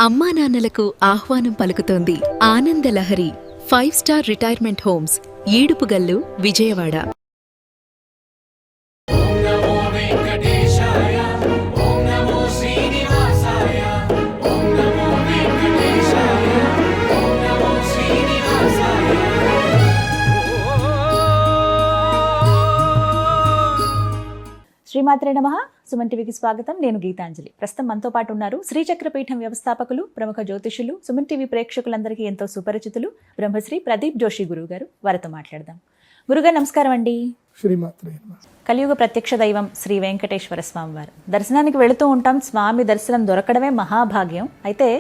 అమ్మా నాన్నలకు ఆహ్వానం పలుకుతోంది Ananda Lahari 5 star retirement homes Edupugallu Vijayawada. శ్రీమాత్రే నమః. సుమన్ టీవీకి స్వాగతం. నేను గీతాంజలి. ప్రస్తుతం మనతో పాటు ఉన్నారు శ్రీచక్రపీఠం వ్యవస్థాపకులు, ప్రముఖ జ్యోతిషులు, సుమన్ టీవీ ప్రేక్షకులందరికీ ఎంతో సుపరిచితులు బ్రహ్మశ్రీ ప్రదీప్ జోషి గురువు గారు. వారితో మాట్లాడదాం. గురుగారు నమస్కారం అండి. శ్రీమాత్రే నమః. కలియుగ ప్రత్యక్ష దైవం శ్రీ వెంకటేశ్వర స్వామి వారు దర్శనానికి వెళుతూ ఉంటాం. స్వామి దర్శనం దొరకడమే మహాభాగ్యం. అయితే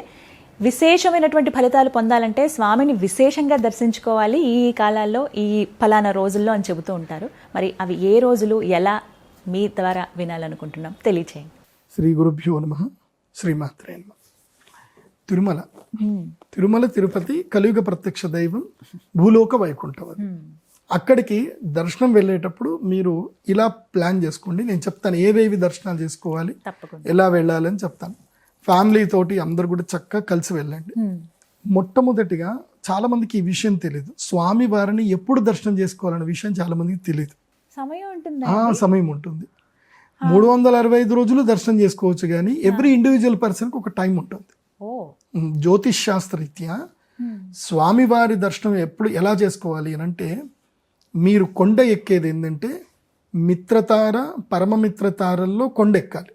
విశేషమైనటువంటి ఫలితాలు పొందాలంటే స్వామిని విశేషంగా దర్శించుకోవాలి ఈ కాలాల్లో, ఈ ఫలానా రోజుల్లో అని చెబుతూ ఉంటారు. మరి అవి ఏ రోజులు, ఎలా మీ ద్వారా వినాలనుకుంటున్నాం, తెలియచేయండి. శ్రీ గురుభ్యో నమః. శ్రీమాత్రే నమః. తిరుమల తిరుపతి కలియుగ ప్రత్యక్ష దైవం, భూలోక వైకుంఠం. అక్కడికి దర్శనం వెళ్ళేటప్పుడు మీరు ఇలా ప్లాన్ చేసుకోండి. నేను చెప్తాను ఏవేవి దర్శనాలు చేసుకోవాలి, ఎలా వెళ్ళాలని చెప్తాను. ఫ్యామిలీ తోటి అందరు కూడా చక్కగా కలిసి వెళ్ళండి. మొట్టమొదటిగా చాలా మందికి ఈ విషయం తెలియదు. స్వామి వారిని ఎప్పుడు దర్శనం చేసుకోవాలనే విషయం చాలా మందికి తెలియదు. సమయం ఉంటుంది. 365 రోజులు దర్శనం చేసుకోవచ్చు, కానీ ఎవ్రీ ఇండివిజువల్ పర్సన్కి ఒక టైం ఉంటుంది. జ్యోతిష్ శాస్త్రరీత్యా స్వామివారి దర్శనం ఎప్పుడు ఎలా చేసుకోవాలి అని అంటే, మీరు కొండ ఎక్కేది ఏంటంటే మిత్రతార, పరమమిత్రతారల్లో కొండ ఎక్కాలి.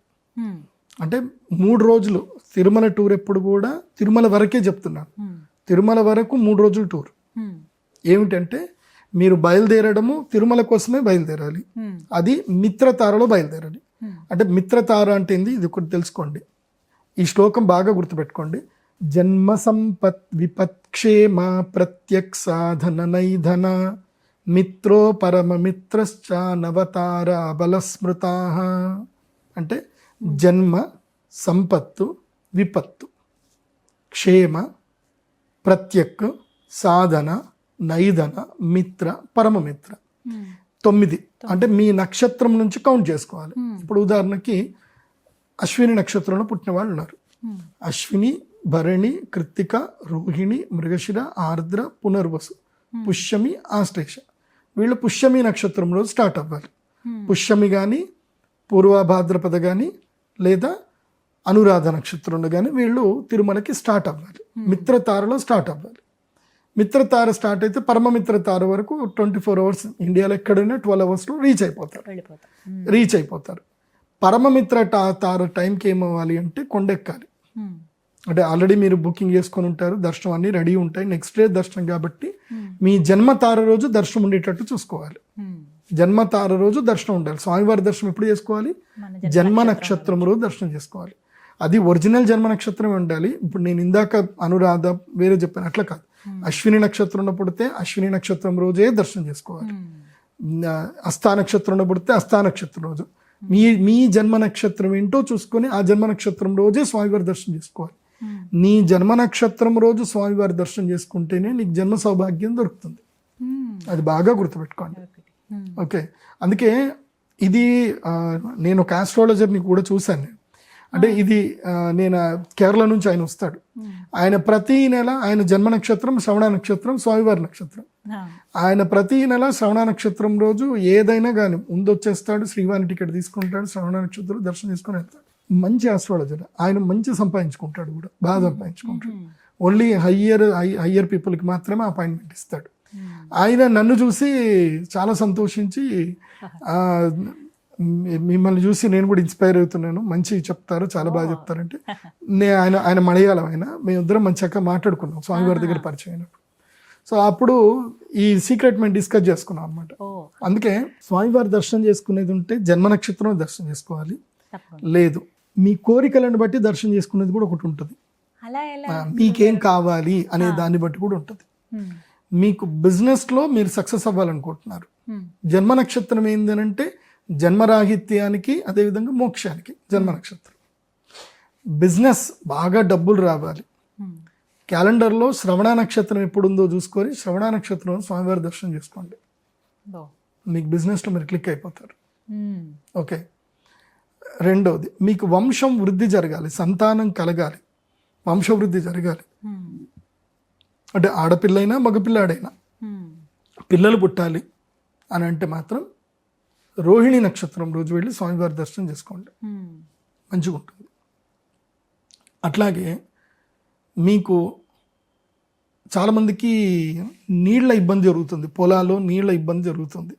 అంటే 3 రోజులు తిరుమల టూర్ ఎప్పుడు కూడా తిరుమల వరకే చెప్తున్నాను. తిరుమల వరకు 3 రోజులు టూర్. ఏమిటంటే మీరు బయలుదేరడము తిరుమల కోసమే బయలుదేరాలి. అది మిత్రతారలో బయలుదేరాలి. అంటే మిత్రతార అంటే ఏంది, ఇది ఒకటి తెలుసుకోండి. ఈ శ్లోకం బాగా గుర్తుపెట్టుకోండి. జన్మ సంపత్ విపత్క్షేమ ప్రత్యక్ సాధన నైధన మిత్రో పరమ మిత్రశ్చ నవతార బలస్మృతా. అంటే జన్మ, సంపత్తు, విపత్తు, క్షేమ, ప్రత్యక్, సాధన, నైదన, మిత్ర, పరమమిత్ర. 9. అంటే మీ నక్షత్రం నుంచి కౌంట్ చేసుకోవాలి. ఇప్పుడు ఉదాహరణకి అశ్విని నక్షత్రంలో పుట్టిన వాళ్ళు ఉన్నారు. అశ్విని, భరణి, కృత్తిక, రోహిణి, మృగశిర, ఆర్ద్ర, పునర్వసు, పుష్యమి, ఆశ్లేష. వీళ్ళు పుష్యమి నక్షత్రం రోజు స్టార్ట్ అవ్వాలి. పుష్యమి కానీ, పూర్వభాద్రపద కానీ, లేదా అనురాధ నక్షత్రంలో కానీ వీళ్ళు తిరుమలకి స్టార్ట్ అవ్వాలి. మిత్రతారలో స్టార్ట్ అవ్వాలి. మిత్రతార స్టార్ట్ అయితే పరమమిత్రతార వరకు 24 అవర్స్, ఇండియాలో ఎక్కడైనా 12 అవర్స్లో రీచ్ అయిపోతారు. పరమమిత్ర తార టైంకి ఏమవ్వాలి అంటే కొండెక్కాలి. అంటే ఆల్రెడీ మీరు బుకింగ్ చేసుకొని ఉంటారు, దర్శనం అన్ని రెడీ ఉంటాయి. నెక్స్ట్ డే దర్శనం కాబట్టి మీ జన్మతార రోజు దర్శనం ఉండేటట్టు చూసుకోవాలి. జన్మతార రోజు దర్శనం ఉండాలి. స్వామివారి దర్శనం ఎప్పుడు చేసుకోవాలి? జన్మ నక్షత్రం రోజు దర్శనం చేసుకోవాలి. అది ఒరిజినల్ జన్మ నక్షత్రం ఉండాలి. ఇప్పుడు నేను ఇందాక అనురాధ వేరే చెప్పాను, అట్లా కాదు. అశ్విని నక్షత్రంలో పుడితే అశ్విని నక్షత్రం రోజే దర్శనం చేసుకోవాలి. అస్థా నక్షత్రంలో పుడితే అస్థా నక్షత్రం రోజు. మీ జన్మ నక్షత్రం ఏంటో చూసుకొని ఆ జన్మ నక్షత్రం రోజే స్వామివారి దర్శనం చేసుకోవాలి. నీ జన్మ నక్షత్రం రోజు స్వామివారి దర్శనం చేసుకుంటేనే నీకు జన్మ సౌభాగ్యం దొరుకుతుంది. అది బాగా గుర్తుపెట్టుకోండి. ఓకే, అందుకే ఇది నేను ఒక ఆస్ట్రాలజర్ని కూడా చూశాను. అంటే ఇది నేను కేరళ నుంచి ఆయన వస్తాడు. ఆయన ప్రతి నెల ఆయన జన్మ నక్షత్రం శ్రవణ నక్షత్రం, స్వామివారి నక్షత్రం. ఆయన ప్రతి నెల శ్రవణ నక్షత్రం రోజు ఏదైనా కానీ ముందొచ్చేస్తాడు, శ్రీవారి టికెట్ తీసుకుంటాడు, శ్రవణ నక్షత్రం దర్శనం చేసుకుని వెళ్తాడు. మంచి ఆస్ట్రాలజర్ ఆయన, మంచి సంపాదించుకుంటాడు కూడా, బాగా సంపాదించుకుంటాడు. ఓన్లీ హయ్యర్ పీపుల్కి మాత్రమే అపాయింట్మెంట్ ఇస్తాడు. ఆయన నన్ను చూసి చాలా సంతోషించి, మిమ్మల్ని చూసి నేను కూడా ఇన్స్పైర్ అవుతున్నాను, మంచి చెప్తారు, చాలా బాగా చెప్తారంటే, ఆయన మలయాళం, ఆయన మేమిద్దరం మంచిగా మాట్లాడుకున్నాం స్వామివారి దగ్గర పరిచయం అయినప్పుడు. సో అప్పుడు ఈ సీక్రెట్ మేము డిస్కస్ చేసుకున్నాం అనమాట. అందుకే స్వామివారి దర్శనం చేసుకునేది ఉంటే జన్మ నక్షత్రం దర్శనం చేసుకోవాలి. లేదు, మీ కోరికలను బట్టి దర్శనం చేసుకునేది కూడా ఒకటి ఉంటుంది. మీకేం కావాలి అనే దాన్ని బట్టి కూడా ఉంటుంది. మీకు బిజినెస్లో మీరు సక్సెస్ అవ్వాలనుకుంటున్నారు, జన్మ నక్షత్రం ఏంటంటే జన్మరాహిత్యానికి, అదేవిధంగా మోక్షానికి జన్మ నక్షత్రం. బిజినెస్ బాగా డబ్బులు రావాలి, క్యాలెండర్లో శ్రవణ నక్షత్రం ఎప్పుడు ఉందో చూసుకొని శ్రవణ నక్షత్రం స్వామివారి దర్శనం చేసుకోండి. మీకు బిజినెస్లో మీరు క్లిక్ అయిపోతారు. ఓకే, రెండవది మీకు వంశం వృద్ధి జరగాలి, సంతానం కలగాలి. వంశవృద్ధి జరగాలి. అంటే ఆడపిల్లైనా మగపిల్లాడైనా పిల్లలు పుట్టాలి అని అంటే మాత్రం రోహిణి నక్షత్రం రోజు వెళ్ళి స్వామివారి దర్శనం చేసుకోండి, మంచిగా ఉంటుంది. అట్లాగే మీకు చాలామందికి నీళ్ళ ఇబ్బంది జరుగుతుంది, పొలాల్లో నీళ్ళ ఇబ్బంది జరుగుతుంది,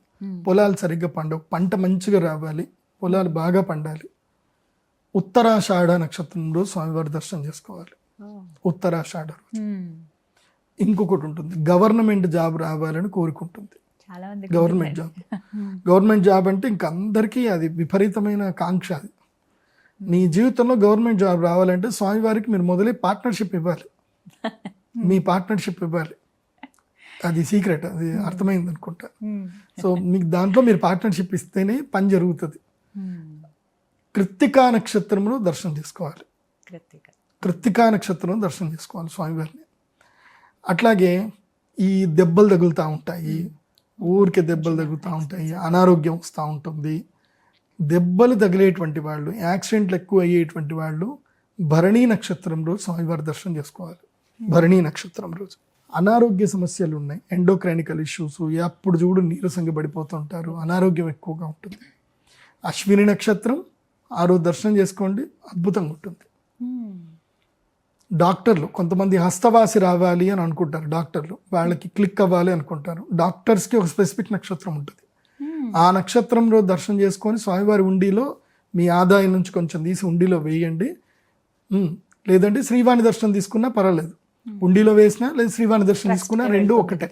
పొలాలు సరిగ్గా పండవు, పంట మంచిగా రావాలి, పొలాలు బాగా పండాలి. ఉత్తరాషాఢ నక్షత్రం రోజు స్వామివారి దర్శనం చేసుకోవాలి. ఉత్తరాషాఢ రోజు ఇంకొకటి ఉంటుంది, గవర్నమెంట్ జాబ్ రావాలని కోరుకుంటుంది. గవర్నమెంట్ జాబ్ అంటే ఇంక అందరికీ అది విపరీతమైన కాంక్ష. అది నీ జీవితంలో గవర్నమెంట్ జాబ్ రావాలంటే స్వామివారికి మీరు మొదలై పార్ట్నర్షిప్ ఇవ్వాలి, మీ పార్ట్నర్షిప్ ఇవ్వాలి. అది సీక్రెట్, అది అర్థమైంది అనుకుంటా. సో మీకు దాంట్లో మీరు పార్ట్నర్షిప్ ఇస్తేనే పని జరుగుతుంది. కృత్తికా నక్షత్రంలో దర్శనం చేసుకోవాలి, కృత్తికా నక్షత్రంలో దర్శనం చేసుకోవాలి స్వామివారిని. అట్లాగే ఈ దెబ్బలు తగులుతూ ఉంటాయి, ఊరికే దెబ్బలు తగులుతూ ఉంటాయి, అనారోగ్యం వస్తూ ఉంటుంది. దెబ్బలు తగిలేటువంటి వాళ్ళు, యాక్సిడెంట్లు ఎక్కువ అయ్యేటువంటి వాళ్ళు భరణీ నక్షత్రం రోజు స్వామివారి దర్శనం చేసుకోవాలి. భరణీ నక్షత్రం రోజు అనారోగ్య సమస్యలు ఉన్నాయి, ఎండోక్రైనికల్ ఇష్యూస్, ఎప్పుడు చూడు నీరసంగా పడిపోతుంటారు, అనారోగ్యం ఎక్కువగా ఉంటుంది. అశ్విని నక్షత్రం ఆ రోజు దర్శనం చేసుకోండి, అద్భుతంగా ఉంటుంది. డాక్టర్లు కొంతమంది హస్తవాసి రావాలి అని అనుకుంటారు, డాక్టర్లు వాళ్ళకి క్లిక్ అవ్వాలి అనుకుంటారు. డాక్టర్స్కి ఒక స్పెసిఫిక్ నక్షత్రం ఉంటుంది, ఆ నక్షత్రం రోజు దర్శనం చేసుకొని స్వామివారి ఉండిలో మీ ఆదాయం నుంచి కొంచెం తీసి ఉండిలో వేయండి. లేదంటే శ్రీవాణి దర్శనం తీసుకున్నా పర్వాలేదు, ఉండిలో వేసినా లేదా శ్రీవాణి దర్శనం తీసుకున్నా రెండు ఒకటే.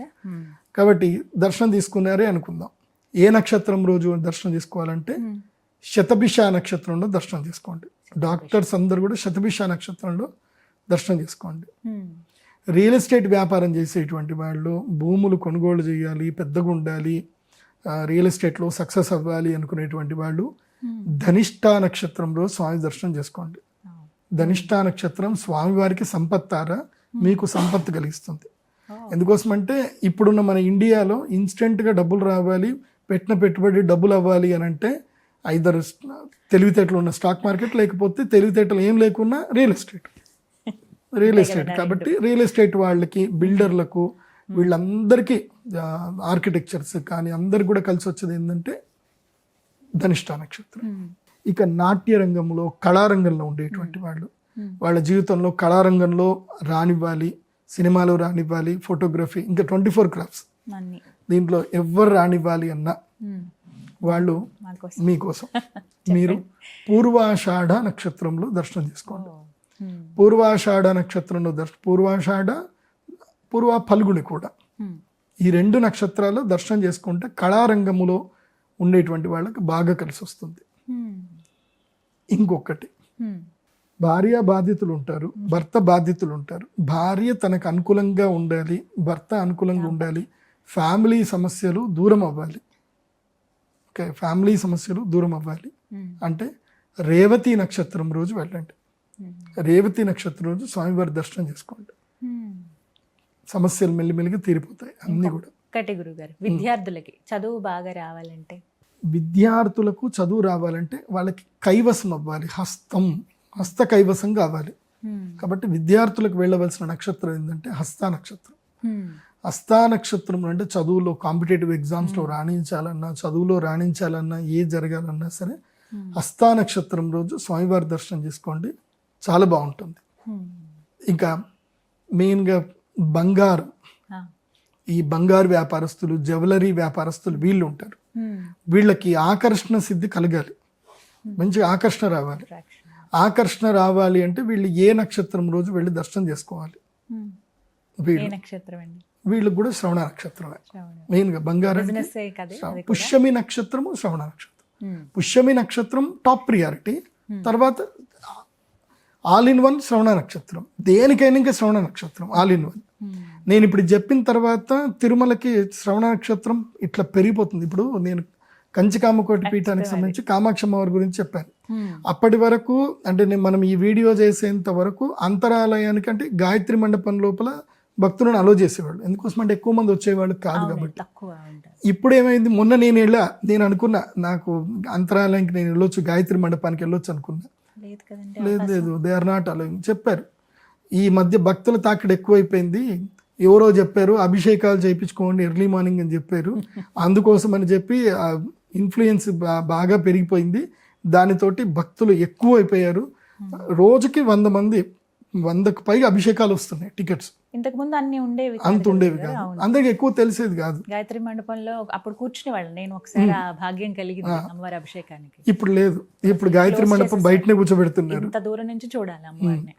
కాబట్టి దర్శనం తీసుకున్నారే అనుకుందాం. ఏ నక్షత్రం రోజు దర్శనం తీసుకోవాలంటే శతభిష నక్షత్రంలో దర్శనం చేసుకోండి. డాక్టర్స్ అందరు కూడా శతభిష నక్షత్రంలో దర్శనం చేసుకోండి. రియల్ ఎస్టేట్ వ్యాపారం చేసేటువంటి వాళ్ళు, భూములు కొనుగోలు చేయాలి, పెద్దగా ఉండాలి, రియల్ ఎస్టేట్లో సక్సెస్ అవ్వాలి అనుకునేటువంటి వాళ్ళు ధనిష్ఠా నక్షత్రంలో స్వామి దర్శనం చేసుకోండి. ధనిష్ఠా నక్షత్రం స్వామివారికి సంపత్తార, మీకు సంపత్తు కలిగిస్తుంది. ఎందుకోసమంటే ఇప్పుడున్న మన ఇండియాలో ఇన్స్టెంట్గా డబ్బులు రావాలి, పెట్టిన పెట్టుబడి డబ్బులు అవ్వాలి అని అంటే ఐదరు తెలివితేటలు ఉన్న స్టాక్ మార్కెట్, లేకపోతే తెలివితేటలు ఏం లేకున్నా రియల్ ఎస్టేట్. కాబట్టి రియల్ ఎస్టేట్ వాళ్ళకి, బిల్డర్లకు, వీళ్ళందరికీ, ఆర్కిటెక్చర్స్ కానీ అందరికి కూడా కలిసి వచ్చేది ఏంటంటే ధనిష్ఠా నక్షత్రం. ఇక నాట్య రంగంలో, కళారంగంలో ఉండేటువంటి వాళ్ళు, వాళ్ళ జీవితంలో కళారంగంలో రానివ్వాలి, సినిమాలో రానివ్వాలి, ఫోటోగ్రఫీ, ఇంకా 24 క్రాఫ్ట్స్, దీంట్లో ఎవరు రానివ్వాలి అన్నా వాళ్ళు మీకోసం. మీరు పూర్వాషాఢ నక్షత్రంలో దర్శనం చేసుకోండి. పూర్వాషాఢ నక్షత్రంలో పూర్వ ఫల్గుని కూడా, ఈ 2 నక్షత్రాలు దర్శనం చేసుకుంటే కళారంగములో ఉండేటువంటి వాళ్ళకి బాగా కలిసి వస్తుంది. ఇంకొకటి, భార్య బాధితులు ఉంటారు, భర్త బాధితులు ఉంటారు. భార్య తనకు అనుకూలంగా ఉండాలి, భర్త అనుకూలంగా ఉండాలి, ఫ్యామిలీ సమస్యలు దూరం అవ్వాలి. ఓకే, ఫ్యామిలీ సమస్యలు దూరం అవ్వాలి అంటే రేవతి నక్షత్రం రోజు వెళ్ళండి. రేవతి నక్షత్రం రోజు స్వామివారి దర్శనం చేసుకోండి, సమస్యలు మెల్లిమెల్లిగా తీరిపోతాయి అన్నీ కూడా. గురుగారు, విద్యార్థులకి చదువు బాగా రావాలంటే, విద్యార్థులకు చదువు రావాలంటే వాళ్ళకి కైవసం అవ్వాలి, హస్త కైవసం కావాలి. కాబట్టి విద్యార్థులకు వెళ్ళవలసిన నక్షత్రం ఏంటంటే హస్త నక్షత్రం. హస్త నక్షత్రం అంటే చదువులో, కాంపిటేటివ్ ఎగ్జామ్స్లో రాణించాలన్నా, చదువులో రాణించాలన్నా, ఏ జరగాలన్నా సరే హస్త నక్షత్రం రోజు స్వామివారి దర్శనం చేసుకోండి, చాలా బాగుంటుంది. ఇంకా మెయిన్గా బంగారం, ఈ బంగారు వ్యాపారస్తులు, జ్యువెలరీ వ్యాపారస్తులు వీళ్ళు ఉంటారు. వీళ్ళకి ఆకర్షణ సిద్ధి కలగాలి, మంచి ఆకర్షణ రావాలి. ఆకర్షణ రావాలి అంటే వీళ్ళు ఏ నక్షత్రం రోజు వెళ్ళి దర్శనం చేసుకోవాలి. వీళ్ళకి కూడా శ్రవణ నక్షత్రమే మెయిన్గా. బంగారం పుష్యమి నక్షత్రము, శ్రవణ నక్షత్రం. పుష్యమి నక్షత్రం టాప్ ప్రియారిటీ, తర్వాత ఆల్ ఇన్ వన్ శ్రవణ నక్షత్రం. దేనికైనా ఇంకా శ్రవణ నక్షత్రం ఆల్ ఇన్ వన్. నేను ఇప్పుడు చెప్పిన తర్వాత తిరుమలకి శ్రవణ నక్షత్రం ఇట్లా పెరిగిపోతుంది. ఇప్పుడు నేను కంచికామకోటి పీఠానికి సంబంధించి కామాక్షమ్మవారి గురించి చెప్పాను. అప్పటి వరకు అంటే మనం ఈ వీడియో చేసేంత వరకు అంతరాలయానికి అంటే గాయత్రి మండపం లోపల భక్తులను అలో చేసేవాళ్ళు. ఎందుకోసం అంటే ఎక్కువ మంది వచ్చేవాళ్ళు కాదు కాబట్టి. ఇప్పుడు ఏమైంది, మొన్న నేను అనుకున్నా నాకు అంతరాలయానికి నేను వెళ్ళొచ్చు, గాయత్రి మండపానికి వెళ్ళొచ్చు అనుకున్నా. లేదు దే ఆర్ నాట్ అలో చెప్పారు. ఈ మధ్య భక్తుల తాకిడి ఎక్కువైపోయింది, ఎవరో చెప్పారు అభిషేకాలు చేయించుకోండి ఎర్లీ మార్నింగ్ అని చెప్పారు, అందుకోసం అని చెప్పి ఇన్ఫ్లుయెన్స్ బాగా పెరిగిపోయింది, దానితోటి భక్తులు ఎక్కువ అయిపోయారు. రోజుకి 100 మంది 100కు పైగా అభిషేకాలు వస్తున్నాయి టికెట్స్. ఇంతకు ముందు అన్ని ఉండేవి అంత ఉండేవి కాదు, అందరికి ఎక్కువ తెలిసేది కాదు. గాయత్రి మండపంలో అప్పుడు కూర్చునేవాళ్ళు, నేను ఒకసారి ఆ భాగ్యం కలిగింది అమ్మవారి అభిషేకానికి. ఇప్పుడు లేదు, ఇప్పుడు గాయత్రి మండపం బయటనే కూర్చోబెడుతున్నారు, ఇంత దూరం నుంచి చూడాలి అమ్మవారిని.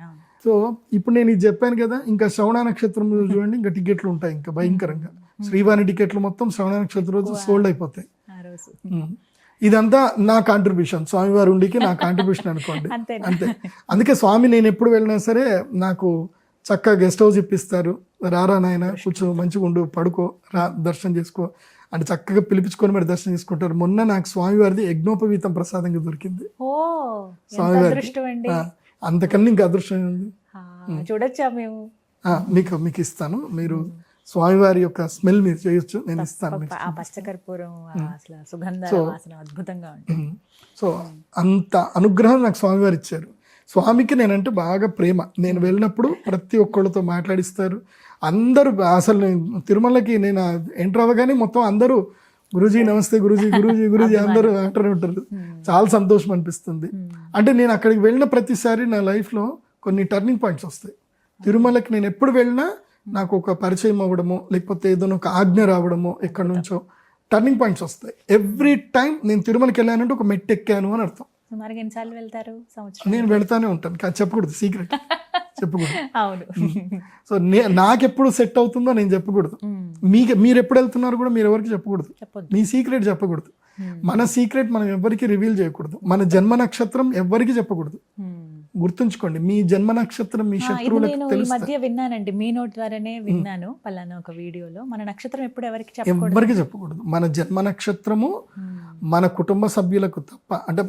సో ఇప్పుడు నేను ఇది చెప్పాను కదా, ఇంకా శ్రవణ నక్షత్రం రోజు చూడండి ఇంకా టికెట్లు ఉంటాయి ఇంకా భయంకరంగా. శ్రీవాణి టికెట్లు మొత్తం శ్రవణ నక్షత్రం రోజు సోల్డ్ అయిపోతాయి. ఆ రోజు ఇదంతా నా కాంట్రిబ్యూషన్, స్వామివారి ఉండికి నా కాంట్రిబ్యూషన్ అనుకోండి, అంతే. అందుకే స్వామి నేను ఎప్పుడు వెళ్ళినా సరే నాకు చక్కగా గెస్ట్ హౌస్ ఇప్పిస్తారు, రారా నాయన కూర్చో మంచిగా ఉండు పడుకో రా దర్శనం చేసుకో అంటే చక్కగా పిలిపించుకొని మరి దర్శనం చేసుకుంటారు. మొన్న నాకు స్వామివారిది యజ్ఞోపవీతం ప్రసాదంగా దొరికింది. స్వామివారి అంతకన్నా ఇంకా అదృష్టం ఉంది. చూడొచ్చా మేము? మీకు ఇస్తాను, మీరు స్వామివారి యొక్క స్మెల్ మీరు చేయొచ్చు, నేను ఇస్తాను. పచ్చకర్పూరం అసలు సుగంధ వాసన అద్భుతంగా ఉంటుంది. సో అంత అనుగ్రహం నాకు స్వామివారు ఇచ్చారు. స్వామికి నేనంటే బాగా ప్రేమ. నేను వెళ్ళినప్పుడు ప్రతి ఒక్కళ్ళతో మాట్లాడిస్తారు అందరూ. అసలు నేను తిరుమలకి నేను ఎంటర్ అవ్వగానే మొత్తం అందరూ గురూజీ నమస్తే, గురూజీ గురూజీ గురూజీ అందరూ అంటూనే ఉంటారు. చాలా సంతోషం అనిపిస్తుంది. అంటే నేను అక్కడికి వెళ్ళిన ప్రతిసారి నా లైఫ్లో కొన్ని టర్నింగ్ పాయింట్స్ వస్తాయి. తిరుమలకి నేను ఎప్పుడు వెళ్ళినా నాకు ఒక పరిచయం అవ్వడమో లేకపోతే ఏదైనా ఒక ఆజ్ఞ రావడమో ఎక్కడి నుంచో టర్నింగ్ పాయింట్స్ వస్తాయి. ఎవ్రీ టైం నేను తిరుమలకి వెళ్ళానంటే ఒక మెట్టు ఎక్కాను అని అర్థం. సుమారుగా ఎన్నిసార్లు వెళ్తారు? నేను వెళ్తానే ఉంటాను, కానీ చెప్పకూడదు, సీక్రెట్ చెప్పకూడదు. అవును. సో నాకెప్పుడు సెట్ అవుతుందో నేను చెప్పకూడదు. మీరు ఎప్పుడు వెళ్తున్నారు కూడా మీరు ఎవరికి చెప్పకూడదు, మీ సీక్రెట్ చెప్పకూడదు. మన సీక్రెట్ మనం ఎవరికి రివీల్ చేయకూడదు. మన జన్మ నక్షత్రం ఎవరికి చెప్పకూడదు. గుర్తుంచుకోండి, మీ జన్మ నక్షత్రం మీ శత్రువులకు తెలుస్తుంది. ఈ మధ్య విన్నానండి, మీ నోట్ ద్వారానే విన్నాను పలానా ఒక వీడియోలో, మన నక్షత్రం ఎప్పుడు ఎవరికి చెప్పకూడదు. మన జన్మ నక్షత్రము మన కుటుంబ సభ్యులకు తప్ప, అంటే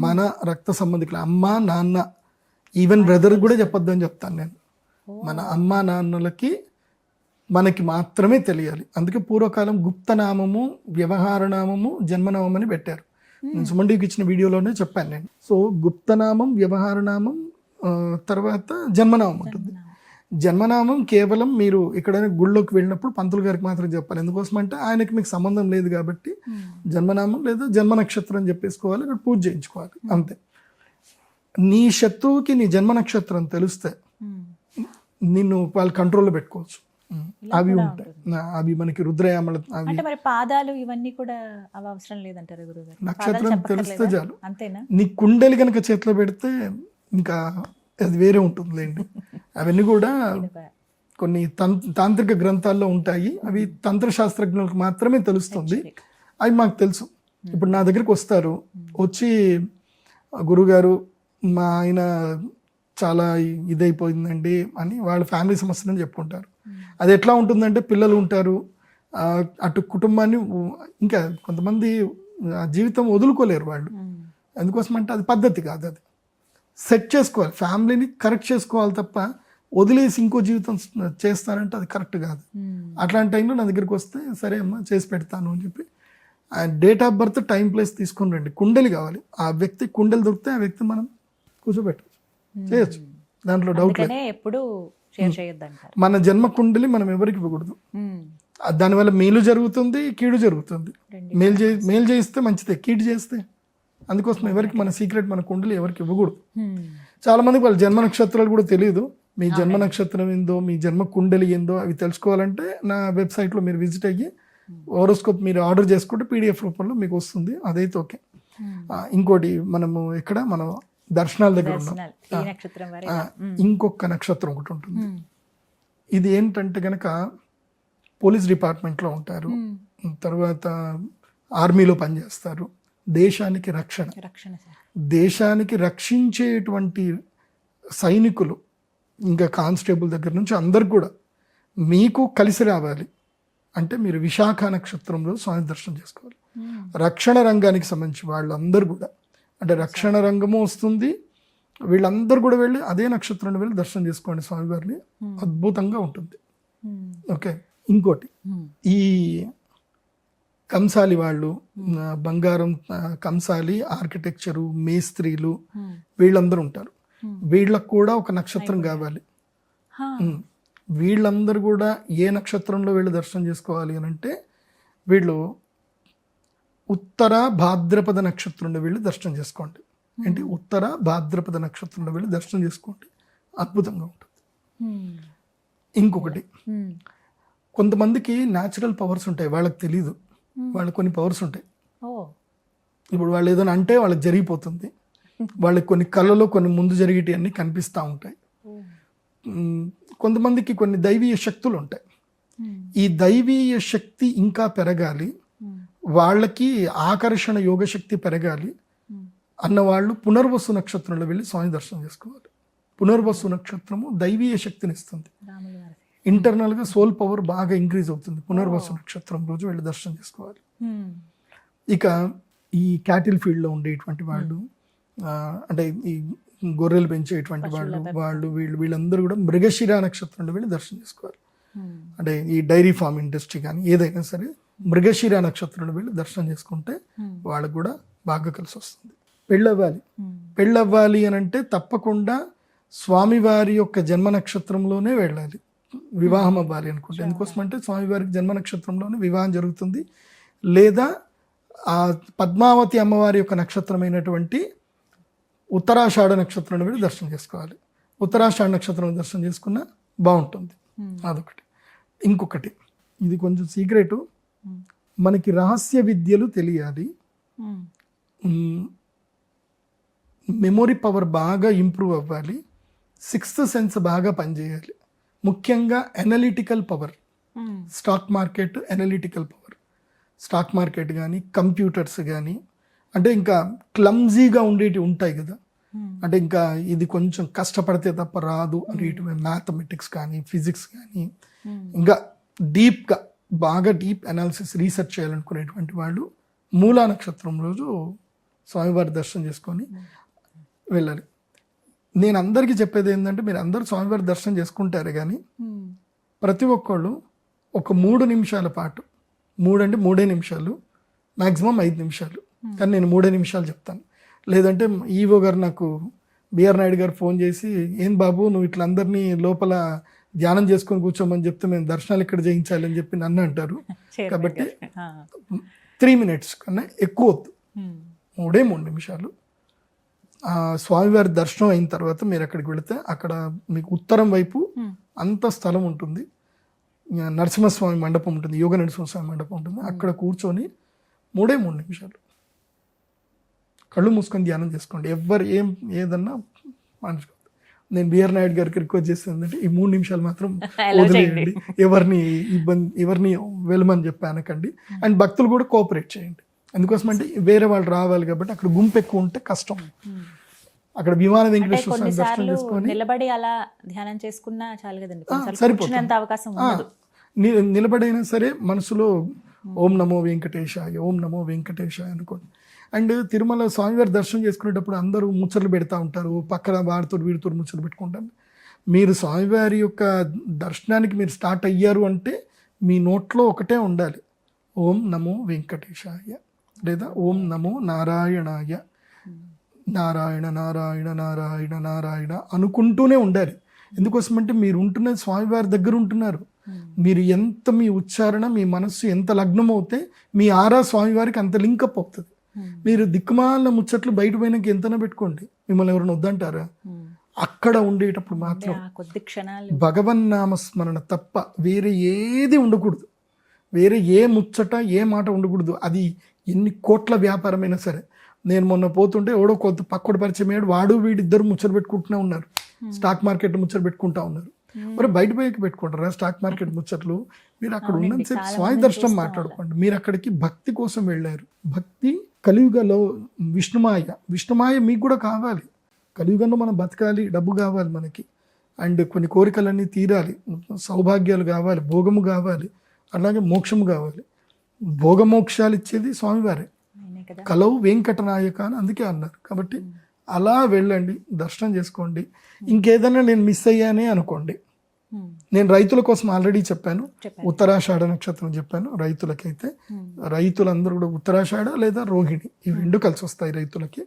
మన రక్త సంబంధికులు అమ్మ నాన్న ఈవెన్ బ్రదర్ కూడా చెప్పొద్దు అని చెప్తాను నేను. మన అమ్మ నాన్నలకి మనకి మాత్రమే తెలియాలి. అందుకే పూర్వకాలం గుప్తనామము, వ్యవహారనామము, జన్మనామం అని పెట్టారు. నేను సుమండికి ఇచ్చిన వీడియోలోనే చెప్పాను నేను. సో గుప్తనామం, వ్యవహారనామం, తర్వాత జన్మనామం ఉంటుంది. జన్మనామం కేవలం మీరు ఎక్కడైనా గుళ్ళోకి వెళ్ళినప్పుడు పంతులు గారికి మాత్రం చెప్పాలి. ఎందుకోసం అంటే ఆయనకి మీకు సంబంధం లేదు కాబట్టి జన్మనామం లేదా జన్మ నక్షత్రం చెప్పేసుకోవాలి, అక్కడ పూజ చేయించుకోవాలి, అంతే. నీ శత్రువుకి నీ జన్మ నక్షత్రం తెలిస్తే నిన్ను వాళ్ళు కంట్రోల్లో పెట్టుకోవచ్చు. అవి ఉంటాయి, అవి మనకి రుద్రయామల పాదాలు ఇవన్నీ కూడా అవసరం లేదంటారు గురుగారు? నక్షత్రం తెలిస్తే చాలు. అంతేనా? నీ కుండలి కనుక చేతిలో పెడితే ఇంకా అది వేరే ఉంటుందిలేండి. అవన్నీ కూడా కొన్ని తాంత్రిక గ్రంథాల్లో ఉంటాయి, అవి తంత్రశాస్త్రజ్ఞులకు మాత్రమే తెలుస్తుంది. అవి మాకు తెలుసు. ఇప్పుడు నా దగ్గరికి వస్తారు, వచ్చి గురుగారు మా ఆయన చాలా ఇదైపోయిందండి అని వాళ్ళ ఫ్యామిలీ సమస్యలను చెప్పుకుంటారు. అది ఎట్లా ఉంటుందంటే పిల్లలు ఉంటారు, అటు కుటుంబాన్ని, ఇంకా కొంతమంది జీవితం వదులుకోలేరు వాళ్ళు. ఎందుకోసం అంటే అది పద్ధతి కాదు, అది సెట్ చేసుకోవాలి, ఫ్యామిలీని కరెక్ట్ చేసుకోవాలి తప్ప వదిలేసి ఇంకో జీవితం చేస్తానంటే అది కరెక్ట్ కాదు. అట్లాంటి టైంలో నా దగ్గరికి వస్తే సరే అమ్మా చేసి పెడతాను అని చెప్పి date of birth, time, place తీసుకుని రండి. కుండలి కావాలి, ఆ వ్యక్తి కుండలి దొరికితే ఆ వ్యక్తి మనం కూర్చోబెట్టచ్చు, చేయొచ్చు, దాంట్లో డౌట్ లేదు. ఎప్పుడు మన జన్మ కుండలి మనం ఎవరికి ఇవ్వకూడదు. దానివల్ల మేలు జరుగుతుంది, కీడు జరుగుతుంది. మేలు చేయిస్తే మంచిదే, కీడు చేస్తే. అందుకోసం ఎవరికి మన సీక్రెట్, మన కుండలి ఎవరికి ఇవ్వకూడదు. చాలా మందికి వాళ్ళ జన్మ నక్షత్రాలు కూడా తెలియదు. మీ జన్మ నక్షత్రం ఏందో, మీ జన్మ కుండలి ఏందో అవి తెలుసుకోవాలంటే నా వెబ్సైట్లో మీరు విజిట్ అయ్యి హోరోస్కోప్ మీరు ఆర్డర్ చేసుకుంటే PDF రూపంలో మీకు వస్తుంది, అదైతే ఓకే. ఇంకోటి మనము ఎక్కడ మనం దర్శనాల దగ్గర ఉన్నాం, ఇంకొక నక్షత్రం ఒకటి ఉంటుంది. ఇది ఏంటంటే గనక పోలీస్ డిపార్ట్మెంట్లో ఉంటారు, తర్వాత ఆర్మీలో పనిచేస్తారు. దేశానికి దేశానికి రక్షించేటువంటి సైనికులు, ఇంకా కానిస్టేబుల్ దగ్గర నుంచి అందరు కూడా మీకు కలిసి రావాలి అంటే మీరు విశాఖ నక్షత్రంలో స్వామి దర్శనం చేసుకోవాలి. రక్షణ రంగానికి సంబంధించి వాళ్ళందరూ కూడా, అంటే రక్షణ రంగము వస్తుంది, వీళ్ళందరూ కూడా వెళ్ళి అదే నక్షత్రంలో వెళ్ళి దర్శనం చేసుకోండి స్వామివారిని, అద్భుతంగా ఉంటుంది. ఓకే. ఇంకోటి, ఈ కంసాలి వాళ్ళు, బంగారం కంసాలి, ఆర్కిటెక్చరు, మేస్త్రీలు, వీళ్ళందరూ ఉంటారు. వీళ్ళకు కూడా ఒక నక్షత్రం కావాలి. వీళ్ళందరూ కూడా ఏ నక్షత్రంలో వీళ్ళు దర్శనం చేసుకోవాలి అని అంటే వీళ్ళు ఉత్తర భాద్రపద నక్షత్రంలో వీళ్ళు దర్శనం చేసుకోండి. ఏంటి ఉత్తర భాద్రపద నక్షత్రంలో వీళ్ళు దర్శనం చేసుకోండి, అద్భుతంగా ఉంటుంది. ఇంకొకటి, కొంతమందికి న్యాచురల్ పవర్స్ ఉంటాయి, వాళ్ళకి తెలీదు. వాళ్ళకి కొన్ని పవర్స్ ఉంటాయి. ఇప్పుడు వాళ్ళు ఏదైనా అంటే వాళ్ళకి జరిగిపోతుంది. వాళ్ళకి కొన్ని కళ్ళలో కొన్ని ముందు జరిగేటి అన్నీ కనిపిస్తూ ఉంటాయి. కొంతమందికి కొన్ని దైవీయ శక్తులు ఉంటాయి. ఈ దైవీయ శక్తి ఇంకా పెరగాలి, వాళ్ళకి ఆకర్షణ యోగ శక్తి పెరగాలి అన్నవాళ్ళు పునర్వసు నక్షత్రంలో వెళ్ళి స్వామి దర్శనం చేసుకోవాలి. పునర్వసు నక్షత్రము దైవీయ శక్తిని ఇస్తుంది. ఇంటర్నల్గా సోల్ పవర్ బాగా ఇంక్రీజ్ అవుతుంది. పునర్వసు నక్షత్రం రోజు వెళ్ళి దర్శనం చేసుకోవాలి. ఇక ఈ క్యాటిల్ ఫీల్డ్లో ఉండేటువంటి వాళ్ళు, అంటే ఈ గొర్రెలు పెంచేటువంటి వాళ్ళు వీళ్ళందరూ కూడా మృగశిర నక్షత్రంలో వెళ్ళి దర్శనం చేసుకోవాలి. అంటే ఈ డైరీ ఫార్మ్ ఇండస్ట్రీ కానీ ఏదైనా సరే మృగశిర నక్షత్రంలో వెళ్ళి దర్శనం చేసుకుంటే వాళ్ళకు కూడా బాగా కలిసి వస్తుంది. పెళ్ళవ్వాలి అని అంటే తప్పకుండా స్వామివారి యొక్క జన్మ నక్షత్రంలోనే వెళ్ళాలి. వివాహం అవ్వాలి అనుకుంటే ఎందుకోసం అంటే స్వామివారికి జన్మ నక్షత్రంలోనే వివాహం జరుగుతుంది. లేదా ఆ పద్మావతి అమ్మవారి యొక్క నక్షత్రమైనటువంటి ఉత్తరాషాఢ నక్షత్రంలో వెళ్ళి దర్శనం చేసుకోవాలి. ఉత్తరాషాఢ నక్షత్రం దర్శనం చేసుకున్నా బాగుంటుంది. అదొకటి. ఇంకొకటి, ఇది కొంచెం సీక్రెట్, మనకి రహస్య విద్యలు తెలియాలి, మెమొరీ పవర్ బాగా ఇంప్రూవ్ అవ్వాలి, సిక్స్త్ సెన్స్ బాగా పనిచేయాలి. ముఖ్యంగా analytical power, stock market analytical power, stock market కానీ కంప్యూటర్స్ కానీ, అంటే ఇంకా క్లమ్జీగా ఉండేవి ఉంటాయి కదా, అంటే ఇంకా ఇది కొంచెం కష్టపడితే తప్ప రాదు అనేటివి మ్యాథమెటిక్స్ కానీ ఫిజిక్స్ కానీ ఇంకా డీప్గా బాగా డీప్ అనాలిసిస్ రీసెర్చ్ చేయాలనుకునేటువంటి వాళ్ళు మూలా నక్షత్రం రోజు స్వామివారి దర్శనం చేసుకొని వెళ్ళాలి. నేను అందరికీ చెప్పేది ఏంటంటే మీరు అందరూ స్వామివారి దర్శనం చేసుకుంటారు కానీ ప్రతి ఒక్కళ్ళు ఒక 3 నిమిషాల పాటు, 3 అంటే 3 నిమిషాలు, మ్యాక్సిమం 5 నిమిషాలు, కానీ నేను 3 నిమిషాలు చెప్తాను. లేదంటే ఈవో గారు నాకు బిఆర్ నాయుడు గారు ఫోన్ చేసి, ఏం బాబు నువ్వు ఇట్లా అందరినీ లోపల ధ్యానం చేసుకొని కూర్చోమని చెప్తే మేము దర్శనాలు ఇక్కడ చేయించాలి అని చెప్పి నన్ను అంటారు. కాబట్టి 3 minutes కన్నా ఎక్కువ వద్దు, 3 నిమిషాలు. స్వామివారి దర్శనం అయిన తర్వాత మీరు అక్కడికి వెళితే అక్కడ మీకు ఉత్తరం వైపు అంత స్థలం ఉంటుంది, నరసింహస్వామి మండపం ఉంటుంది, యోగ నరసింహస్వామి మండపం ఉంటుంది. అక్కడ కూర్చొని 3 నిమిషాలు కళ్ళు మూసుకొని ధ్యానం చేసుకోండి. ఎవరు ఏదన్నా మనసుకోండి. నేను బిఆర్ నాయుడు గారికి రిక్వెస్ట్ చేస్తుంది అంటే ఈ 3 నిమిషాలు మాత్రం వదిలేయండి, ఎవరిని వెళ్ళమని చెప్పి అనకండి. అండ్ భక్తులు కూడా కోఆపరేట్ చేయండి. ఎందుకోసం అంటే వేరే వాళ్ళు రావాలి కాబట్టి అక్కడ గుంపు ఎక్కువ ఉంటే కష్టం. అక్కడ విమాన వెంకటేశ్వర స్వామి దర్శనం చేసుకొని నిలబడి అలా ధ్యానం చేసుకున్నా చాలు కదండి, సరిపోతుంది. అవకాశం నిలబడైనా సరే మనసులో ఓం నమో వెంకటేశాయ, ఓం నమో వెంకటేశాయ అనుకోండి. అండ్ తిరుమల స్వామివారి దర్శనం చేసుకునేటప్పుడు అందరూ ముచ్చట్లు పెడతా ఉంటారు, పక్కన వారితో వీరితో ముచ్చట్లు పెట్టుకుంటారు. మీరు స్వామివారి యొక్క దర్శనానికి మీరు స్టార్ట్ అయ్యారు అంటే మీ నోట్లో ఒకటే ఉండాలి, ఓం నమో వెంకటేశాయ లేదా ఓం నమో నారాయణాయ, నారాయణ నారాయణ నారాయణ నారాయణ అనుకుంటూనే ఉండాలి. ఎందుకోసమంటే మీరు ఉంటున్నది స్వామివారి దగ్గర ఉంటున్నారు. మీరు ఎంత మీ ఉచ్చారణ, మీ మనస్సు ఎంత లగ్నం అవుతే మీ ఆరా స్వామివారికి అంత లింకప్ అవుతుంది. మీరు దిక్కుమాల ముచ్చట్లు బయట పోయినాక ఎంతనా పెట్టుకోండి, మిమ్మల్ని ఎవరైనా వద్దంటారా? అక్కడ ఉండేటప్పుడు మాత్రం భగవన్నామ స్మరణ తప్ప వేరే ఏది ఉండకూడదు, వేరే ఏ ముచ్చట ఏ మాట ఉండకూడదు. అది ఎన్ని కోట్ల వ్యాపారమైనా సరే. నేను మొన్న పోతుంటే ఎవడో కొత్త పక్కడు పరిచయం అయ్యాడు, వాడు వీడిద్దరు ముచ్చట పెట్టుకుంటూనే ఉన్నారు, స్టాక్ మార్కెట్ ముచ్చట పెట్టుకుంటా ఉన్నారు. మరి బయట పోయి పెట్టుకుంటారా స్టాక్ మార్కెట్ ముచ్చట్లు? మీరు అక్కడ ఉన్నంతసేపు స్వామి దర్శనం మాట్లాడుకోండి. మీరు అక్కడికి భక్తి కోసం వెళ్ళారు. భక్తి కలియుగలో విష్ణుమాయ మీకు కూడా కావాలి. కలియుగంలో మనం బతకాలి, డబ్బు కావాలి మనకి, అండ్ కొన్ని కోరికలన్నీ తీరాలి, సౌభాగ్యాలు కావాలి, భోగము కావాలి, అలాగే మోక్షము కావాలి. భోగమోక్షాలు ఇచ్చేది స్వామివారే. కలవు వెంకటనాయక అని అందుకే అన్నారు. కాబట్టి అలా వెళ్ళండి, దర్శనం చేసుకోండి. ఇంకేదైనా నేను మిస్ అయ్యానే అనుకోండి, నేను రైతుల కోసం ఆల్రెడీ చెప్పాను, ఉత్తరాషాఢ నక్షత్రం చెప్పాను. రైతులకైతే రైతులందరూ కూడా ఉత్తరాషాఢ లేదా రోహిణి ఈ 2 కలిసి వస్తాయి రైతులకి.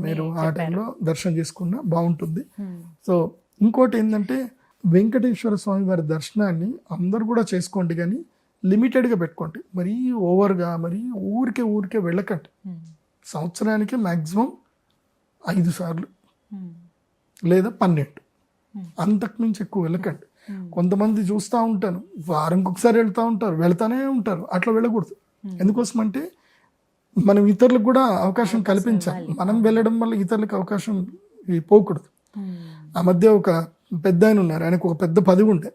మీరు ఆ టైంలో దర్శనం చేసుకున్నా బాగుంటుంది. సో ఇంకోటి ఏంటంటే వెంకటేశ్వర స్వామి వారి దర్శనాన్ని అందరూ కూడా చేసుకోండి, కానీ లిమిటెడ్గా పెట్టుకోండి. మరీ ఓవర్గా మరీ ఊరికే వెళ్ళకండి. సంవత్సరానికి మ్యాక్సిమం 5 సార్లు లేదా 12, అంతకుమించి ఎక్కువ వెళ్ళకండి. కొంతమంది చూస్తూ ఉంటాను, వారంకి ఒకసారి వెళ్తానే ఉంటారు. అట్లా వెళ్ళకూడదు. ఎందుకోసం అంటే మనం ఇతరులకు కూడా అవకాశం కల్పించాలి. మనం వెళ్ళడం వల్ల ఇతరులకు అవకాశం పోకూడదు. ఆ మధ్య ఒక పెద్ద ఆయన ఉన్నారు, ఆయనకు ఒక పెద్ద పదవి ఉండే,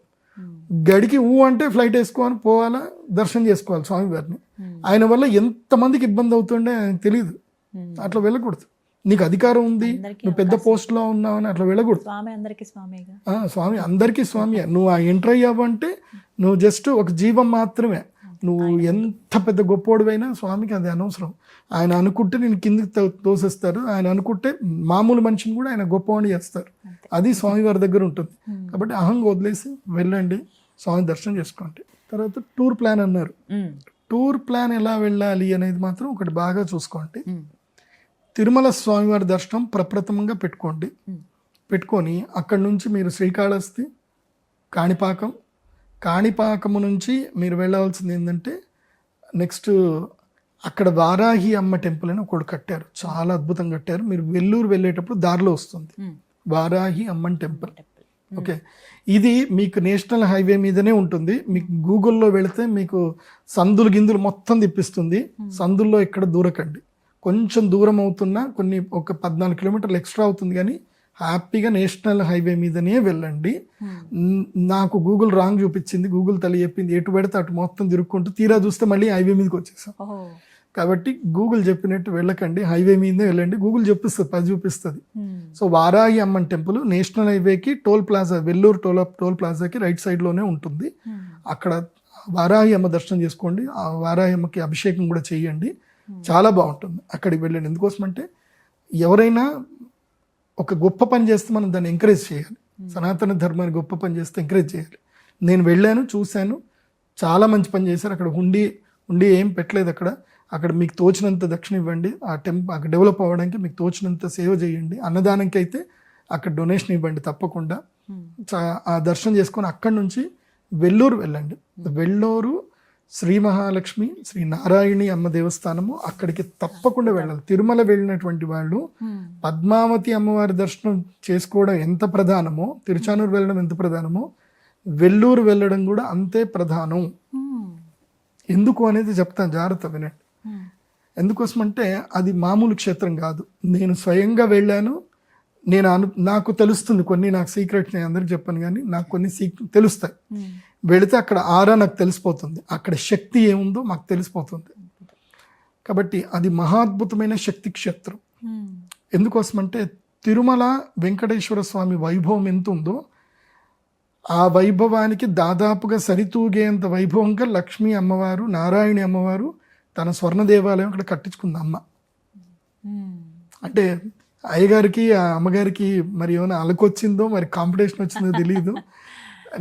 గడికి అంటే ఫ్లైట్ వేసుకొని పోవాలా, దర్శనం చేసుకోవాలి స్వామివారిని. ఆయన వల్ల ఎంతమందికి ఇబ్బంది అవుతుండే ఆయన తెలియదు. అట్లా వెళ్ళకూడదు. నీకు అధికారం ఉంది, నువ్వు పెద్ద పోస్ట్లో ఉన్నావు అని అట్లా వెళ్ళకూడదు. స్వామి అందరికీ స్వామి. నువ్వు ఆ ఎంటర్ అయ్యావంటే నువ్వు జస్ట్ ఒక జీవం మాత్రమే. నువ్వు ఎంత పెద్ద గొప్పోడివైనా స్వామికి అది అనవసరం. ఆయన అనుకుంటే నేను కిందికి తోసేస్తారు, ఆయన అనుకుంటే మామూలు మనిషిని కూడా ఆయన గొప్పవాడిని చేస్తారు. అది స్వామివారి దగ్గర ఉంటుంది. కాబట్టి అహంగా వదిలేసి వెళ్ళండి, స్వామి దర్శనం చేసుకోండి. తర్వాత టూర్ ప్లాన్ అన్నారు. టూర్ ప్లాన్ ఎలా వెళ్ళాలి అనేది మాత్రం ఒకటి బాగా చూసుకోండి. తిరుమల స్వామివారి దర్శనం ప్రప్రథమంగా పెట్టుకొని అక్కడి నుంచి మీరు శ్రీకాళహస్తి, కాణిపాకము నుంచి మీరు వెళ్ళవలసింది ఏంటంటే నెక్స్ట్ అక్కడ వారాహి అమ్మ టెంపుల్ అని ఒకటి కట్టారు, చాలా అద్భుతంగా కట్టారు. మీరు వెల్లూరు వెళ్ళేటప్పుడు దారిలో వస్తుంది వారాహి అమ్మన్ టెంపుల్. ఓకే, ఇది మీకు నేషనల్ హైవే మీదనే ఉంటుంది. మీకు గూగుల్లో వెళితే మీకు సందులు గిందులు మొత్తం తిప్పిస్తుంది. సందుల్లో ఎక్కడ దూరకండి. కొంచెం దూరం అవుతున్నా ఒక 14 కిలోమీటర్లు ఎక్స్ట్రా అవుతుంది, కానీ హ్యాపీగా నేషనల్ హైవే మీదనే వెళ్ళండి. నాకు గూగుల్ రాంగ్ చూపించింది, గూగుల్ తల్లి చెప్పింది ఎటు పెడితే అటు మొత్తం తిరుక్కుంటూ తీరా చూస్తే మళ్ళీ హైవే మీదకి వచ్చేసాం. కాబట్టి గూగుల్ చెప్పినట్టు వెళ్ళకండి, హైవే మీదే వెళ్ళండి. గూగుల్ చూపిస్తుంది. So Varahi Amman temple national హైవేకి టోల్ ప్లాజా, వెల్లూరు టోల్ ప్లాజాకి రైట్ సైడ్లోనే ఉంటుంది. అక్కడ వారాహి అమ్మ దర్శనం చేసుకోండి. ఆ వారాహి అమ్మకి అభిషేకం కూడా చేయండి, చాలా బాగుంటుంది. అక్కడికి వెళ్ళండి. ఎందుకోసం అంటే ఎవరైనా ఒక గొప్ప పని చేస్తే మనం దాన్ని ఎంకరేజ్ చేయాలి. సనాతన ధర్మాన్ని గొప్ప పని చేస్తే ఎంకరేజ్ చేయాలి. నేను వెళ్ళాను, చూశాను, చాలా మంచి పని చేశారు. అక్కడ ఉండి ఏం పెట్టలేదు. అక్కడ మీకు తోచినంత దక్షిణ ఇవ్వండి. అక్కడ డెవలప్ అవ్వడానికి మీకు తోచినంత సేవ చేయండి. అన్నదానంకి అయితే అక్కడ డొనేషన్ ఇవ్వండి తప్పకుండా. ఆ దర్శనం చేసుకొని అక్కడి నుంచి వెల్లూరు వెళ్ళండి. వెల్లూరు శ్రీ మహాలక్ష్మి, శ్రీ నారాయణి అమ్మ దేవస్థానము, అక్కడికి తప్పకుండా వెళ్ళాలి. తిరుమల వెళ్ళినటువంటి వాళ్ళు పద్మావతి అమ్మవారి దర్శనం చేసుకోవడం ఎంత ప్రధానమో, తిరుచానూరు వెళ్ళడం ఎంత ప్రధానమో, వెల్లూరు వెళ్ళడం కూడా అంతే ప్రధానం. ఎందుకు అనేది చెప్తాను, జాగ్రత్త వినండి. ఎందుకోసం అంటే అది మామూలు క్షేత్రం కాదు. నేను స్వయంగా వెళ్ళాను, నాకు తెలుస్తుంది కొన్ని, నాకు సీక్రెట్స్ నేను అందరికి చెప్పాను, కానీ నాకు కొన్ని తెలుస్తాయి. వెళితే అక్కడ ఆరా నాకు తెలిసిపోతుంది, అక్కడ శక్తి ఏముందో మాకు తెలిసిపోతుంది. కాబట్టి అది మహాద్భుతమైన శక్తి క్షేత్రం. ఎందుకోసమంటే తిరుమల వెంకటేశ్వర స్వామి వైభవం ఎంత ఉందో ఆ వైభవానికి దాదాపుగా సరితూగేంత వైభవంగా లక్ష్మీ అమ్మవారు, నారాయణి అమ్మవారు తన స్వర్ణ దేవాలయం అక్కడ కట్టించుకుంది అమ్మ. అంటే అయ్యగారికి ఆ అమ్మగారికి మరి ఏమైనా అలకొచ్చిందో, మరి కాంపిటీషన్ వచ్చిందో తెలియదు.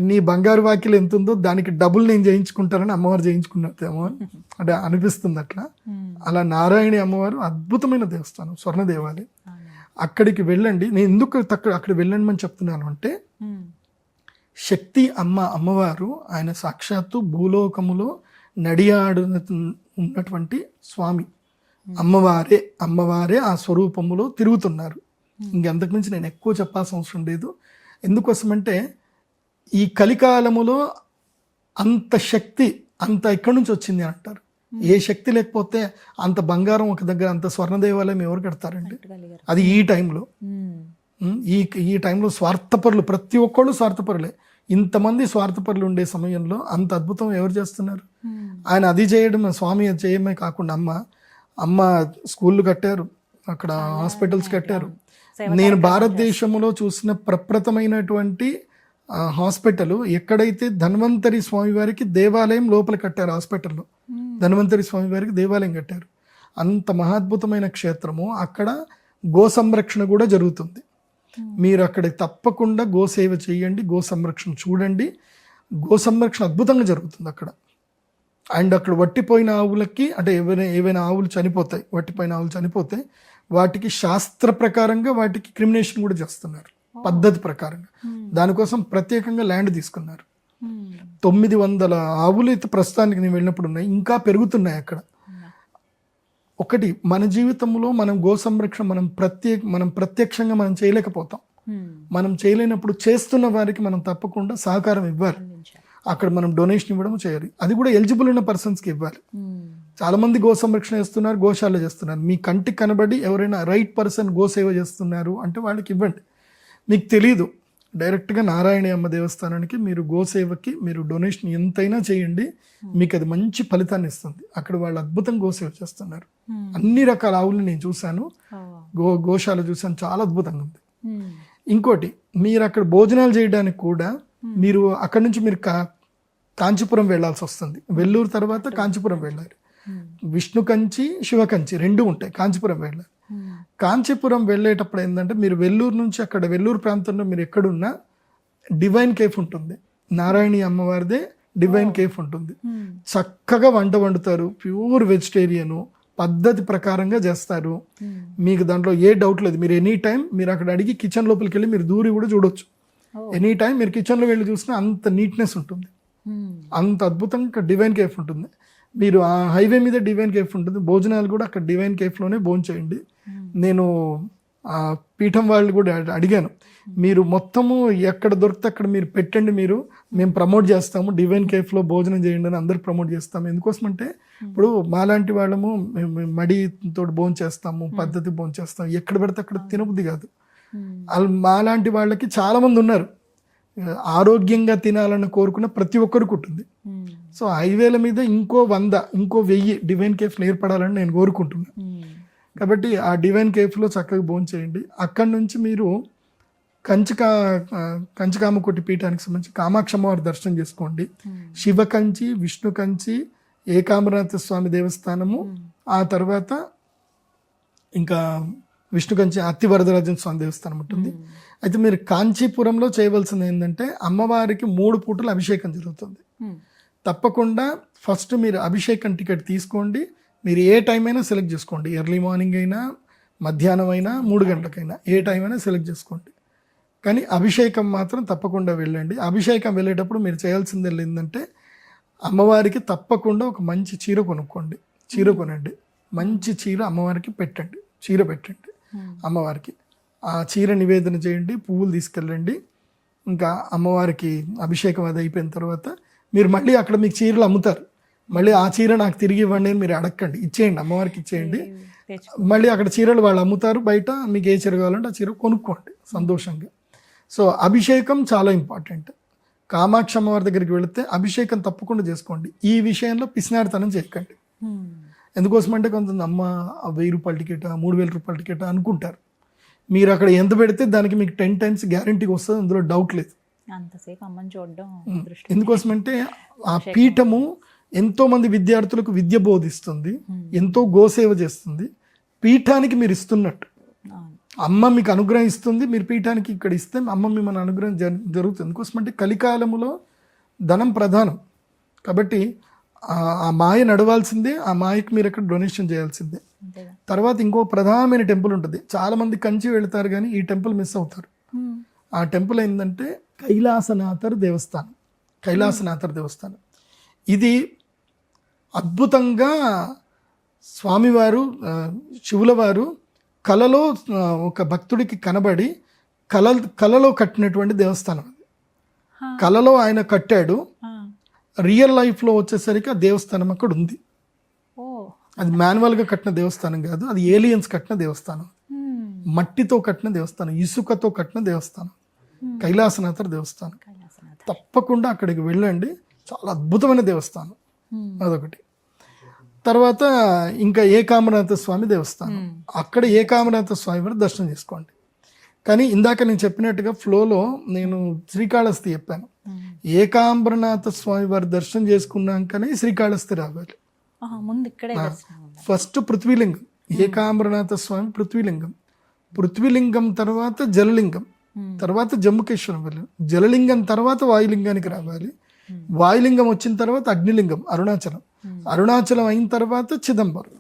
నీ బంగారు వాకిలు ఎంత ఉందో దానికి డబుల్ నేను చేయించుకుంటానని అమ్మవారు చేయించుకున్నదేమో అంటే అనిపిస్తుంది. అలా నారాయణి అమ్మవారు అద్భుతమైన దేవస్థానం, స్వర్ణ దేవాలయం. అక్కడికి వెళ్ళండి. నేను ఎందుకు అక్కడ వెళ్ళండి అని చెప్తున్నాను అంటే, శక్తి అమ్మవారు ఆయన సాక్షాత్తు భూలోకములో నడియాడు ఉన్నటువంటి స్వామి. అమ్మవారే ఆ స్వరూపములో తిరుగుతున్నారు. ఇంకంతకుమించి నేను ఎక్కువ చెప్పాల్సిన అవసరం లేదు. ఎందుకోసమంటే ఈ కలికాలములో అంత శక్తి అంత ఎక్కడి నుంచి వచ్చింది అంటారు. ఏ శక్తి లేకపోతే అంత బంగారం ఒక దగ్గర, అంత స్వర్ణ దేవాలయం ఎవరు కడతారండి? అది ఈ టైంలో. ఈ టైంలో స్వార్థపరులు, ప్రతి ఒక్కళ్ళు స్వార్థపరులే. ఇంతమంది స్వార్థపరులు ఉండే సమయంలో అంత అద్భుతం ఎవరు చేస్తున్నారు? ఆయన అది చేయడం, స్వామి అది చేయడమే కాకుండా అమ్మ స్కూళ్ళు కట్టారు, అక్కడ హాస్పిటల్స్ కట్టారు. నేను భారతదేశంలో చూసిన ప్రప్రథమైనటువంటి హాస్పిటల్ ఎక్కడైతే ధన్వంతరి స్వామి వారికి దేవాలయం లోపల కట్టారు. హాస్పిటల్లో ధన్వంతరి స్వామి వారికి దేవాలయం కట్టారు. అంత మహాద్భుతమైన క్షేత్రము. అక్కడ గో సంరక్షణ కూడా జరుగుతుంది. మీరు అక్కడ తప్పకుండా గోసేవ చేయండి, గో సంరక్షణ చూడండి. గో సంరక్షణ అద్భుతంగా జరుగుతుంది అక్కడ. అండ్ అక్కడ వట్టిపోయిన ఆవులకి, అంటే ఏవైనా ఆవులు చనిపోతాయి, వట్టిపోయిన ఆవులు చనిపోతే వాటికి శాస్త్ర ప్రకారంగా వాటికి క్రిమినేషన్ కూడా చేస్తున్నారు. పద్ధతి ప్రకారంగా. దానికోసం ప్రత్యేకంగా ల్యాండ్ తీసుకున్నారు. 900 ఆవులు అయితే ప్రస్తుతానికి నేను వెళ్ళినప్పుడు ఉన్నాయి, ఇంకా పెరుగుతున్నాయి అక్కడ. ఒకటి, మన జీవితంలో మనం గో సంరక్షణ మనం ప్రత్యక్షంగా మనం చేయలేకపోతాం. మనం చేయలేనప్పుడు చేస్తున్న వారికి మనం తప్పకుండా సహకారం ఇవ్వాలి. అక్కడ మనం డొనేషన్ ఇవ్వడం చేయాలి. అది కూడా ఎలిజిబుల్ ఉన్న పర్సన్స్కి ఇవ్వాలి. చాలా మంది గో సంరక్షణ చేస్తున్నారు, గోశాల చేస్తున్నారు. మీ కంటికి కనబడి ఎవరైనా రైట్ పర్సన్ గో సేవ చేస్తున్నారు అంటే వాళ్ళకి ఇవ్వండి. మీకు తెలీదు, డైరెక్ట్గా నారాయణ అమ్మ దేవస్థానానికి మీరు గోసేవకి మీరు డొనేషన్ ఎంతైనా చేయండి, మీకు అది మంచి ఫలితాన్ని ఇస్తుంది. అక్కడ వాళ్ళు అద్భుతంగా గోసేవ చేస్తున్నారు. అన్ని రకాల ఆవులు నేను చూశాను, గోశాల చూశాను, చాలా అద్భుతంగా ఉంది. ఇంకోటి, మీరు అక్కడ భోజనాలు చేయడానికి కూడా మీరు అక్కడ నుంచి మీరు కాంచీపురం వెళ్ళాల్సి వస్తుంది. వెల్లూరు తర్వాత కాంచీపురం వెళ్ళాలి. విష్ణు కంచి, శివ కంచి రెండు ఉంటాయి. కాంచీపురం వెళ్ళాలి. కాంచీపురం వెళ్ళేటప్పుడు ఏంటంటే మీరు వెల్లూరు నుంచి అక్కడ వెల్లూరు ప్రాంతంలో మీరు ఎక్కడున్నా డివైన్ కేఫ్ ఉంటుంది. నారాయణి అమ్మవారిదే డివైన్ కేఫ్ ఉంటుంది. చక్కగా వంట వండుతారు, ప్యూర్ వెజిటేరియను, పద్ధతి ప్రకారంగా చేస్తారు. మీకు దాంట్లో ఏ డౌట్ లేదు. మీరు ఎనీ టైం మీరు అక్కడ అడిగి కిచెన్ లోపలికి వెళ్ళి మీరు దూరి కూడా చూడొచ్చు. ఎనీ టైం మీరు కిచెన్లో వెళ్ళి చూసినా అంత నీట్నెస్ ఉంటుంది, అంత అద్భుతంగా డివైన్ కేఫ్ ఉంటుంది. మీరు ఆ హైవే మీద డివైన్ కేఫ్ ఉంటుంది. భోజనాలు కూడా అక్కడ డివైన్ కేఫ్లోనే భోజనం చేయండి. నేను ఆ పీఠం వాళ్ళు కూడా అడిగాను, మీరు మొత్తము ఎక్కడ దొరికితే అక్కడ మీరు పెట్టండి, మేము ప్రమోట్ చేస్తాము, డివైన్ కేఫ్లో భోజనం చేయండి అని అందరికి ప్రమోట్ చేస్తాము. ఎందుకోసమంటే ఇప్పుడు మాలాంటి వాళ్ళము మడితో భోజనం చేస్తాము, పద్ధతి భోజనం చేస్తాము, ఎక్కడ పడితే అక్కడ తినబుద్ధి కాదు. మాలాంటి వాళ్ళకి చాలా మంది ఉన్నారు, ఆరోగ్యంగా తినాలని కోరుకున్న ప్రతి ఒక్కరికి ఉంటుంది. సో హైవేల మీద ఇంకో 1000 డివైన్ కేఫ్లు ఏర్పడాలని నేను కోరుకుంటున్నాను. కాబట్టి ఆ డివైన్ కేఫ్లో చక్కగా భోజనం చేయండి. అక్కడి నుంచి మీరు కంచికామకోటి పీఠానికి సంబంధించి కామాక్షమ్మవారి దర్శనం చేసుకోండి. శివ కంచి, విష్ణు కంచి, ఏకాంబరనాథ స్వామి దేవస్థానము, ఆ తర్వాత ఇంకా విష్ణు కంచి అత్తివరదరాజన్ స్వామి దేవస్థానం ఉంటుంది. అయితే మీరు కాంచీపురంలో చేయవలసింది ఏంటంటే అమ్మవారికి 3 పూటలు అభిషేకం జరుగుతుంది. తప్పకుండా ఫస్ట్ మీరు అభిషేకం టికెట్ తీసుకోండి. మీరు ఏ టైం అయినా సెలెక్ట్ చేసుకోండి, ఎర్లీ మార్నింగ్ అయినా, మధ్యాహ్నం అయినా, 3 గంటలకైనా, ఏ టైం అయినా సెలెక్ట్ చేసుకోండి. కానీ అభిషేకం మాత్రం తప్పకుండా వెళ్ళండి. అభిషేకం వెళ్ళేటప్పుడు మీరు చేయాల్సింది ఏంటంటే అమ్మవారికి తప్పకుండా ఒక మంచి చీర కొనుక్కోండి. చీర కొనండి, మంచి చీర అమ్మవారికి పెట్టండి, చీర పెట్టండి అమ్మవారికి. ఆ చీర నివేదన చేయండి, పువ్వులు తీసుకెళ్ళండి. ఇంకా అమ్మవారికి అభిషేకం అది అయిపోయిన తర్వాత మీరు మళ్ళీ అక్కడ మీకు చీరలు అమ్ముతారు, మళ్ళీ ఆ చీర నాకు తిరిగి ఇవ్వండి అని మీరు అడగండి, ఇచ్చేయండి, అమ్మవారికి ఇచ్చేయండి. మళ్ళీ అక్కడ చీరలు వాళ్ళు అమ్ముతారు బయట, మీకు ఏ చీర కావాలంటే ఆ చీర కొనుక్కోండి సంతోషంగా. సో అభిషేకం చాలా ఇంపార్టెంట్. కామాక్షి అమ్మవారి దగ్గరికి వెళితే అభిషేకం తప్పకుండా చేసుకోండి. ఈ విషయంలో పిసినారితనం చేయకండి. ఎందుకోసమంటే కొంతమంది అమ్మ 1000 రూపాయల టికెట్, 3000 రూపాయల టికెట్ అనుకుంటారు. మీరు అక్కడ ఎంత పెడితే దానికి మీకు 10 టైమ్స్ గ్యారంటీగా వస్తుంది, అందులో డౌట్ లేదు. ఎందుకోసమంటే ఆ పీఠము ఎంతో మంది విద్యార్థులకు విద్య బోధిస్తుంది, ఎంతో గోసేవ చేస్తుంది. పీఠానికి మీరు ఇస్తున్నట్టు అమ్మ మీకు అనుగ్రహం ఇస్తుంది, మీరు పీఠానికి ఇక్కడ ఇస్తే అమ్మ మిమ్మల్ని అనుగ్రహం జరుగుతుంది. ఎందుకోసమంటే కలికాలములో ధనం ప్రధానం. కాబట్టి ఆ మాయ నడవాల్సిందే, ఆ మాయకి మీరు అక్కడ డొనేషన్ చేయాల్సిందే. తర్వాత ఇంకో ప్రధానమైన టెంపుల్ ఉంటుంది. చాలా మంది కంచి వెళ్తారు కానీ ఈ టెంపుల్ మిస్ అవుతారు. ఆ టెంపుల్ ఏంటంటే కైలాసనాథర్ దేవస్థానం. కైలాసనాథర్ దేవస్థానం ఇది అద్భుతంగా స్వామివారు, శివుల వారు కలలో ఒక భక్తుడికి కనబడి కలలో కట్టినటువంటి దేవస్థానం. కలలో ఆయన కట్టాడు, రియల్ లైఫ్లో వచ్చేసరికి ఆ దేవస్థానం అక్కడ ఉంది. అది మాన్యువల్గా కట్టిన దేవస్థానం కాదు, అది ఏలియన్స్ కట్టిన దేవస్థానం, మట్టితో కట్టిన దేవస్థానం, ఇసుకతో కట్టిన దేవస్థానం, కైలాసనాథర్ దేవస్థానం. తప్పకుండా అక్కడికి వెళ్ళండి, చాలా అద్భుతమైన దేవస్థానం అదొకటి. తర్వాత ఇంకా ఏకాంబరనాథ స్వామి దేవస్థానం, అక్కడ ఏకాంబరనాథ స్వామి వారి దర్శనం చేసుకోండి. కానీ ఇందాక నేను చెప్పినట్టుగా ఫ్లోలో నేను శ్రీకాళహస్తి చెప్పాను. ఏకాంబరనాథ స్వామి వారి దర్శనం చేసుకున్నాకనే శ్రీకాళహస్తి రావాలి. ఫస్ట్ పృథ్వీలింగం, ఏకాంబరనాథ స్వామి పృథ్వీలింగం, పృథ్వీలింగం తర్వాత జలలింగం, తర్వాత జమ్ముకేశ్వరం వెళ్ళాలి, జలలింగం తర్వాత వాయులింగానికి రావాలి, వాయులింగం వచ్చిన తర్వాత అగ్నిలింగం అరుణాచలం, అరుణాచలం అయిన తర్వాత చిదంబరం.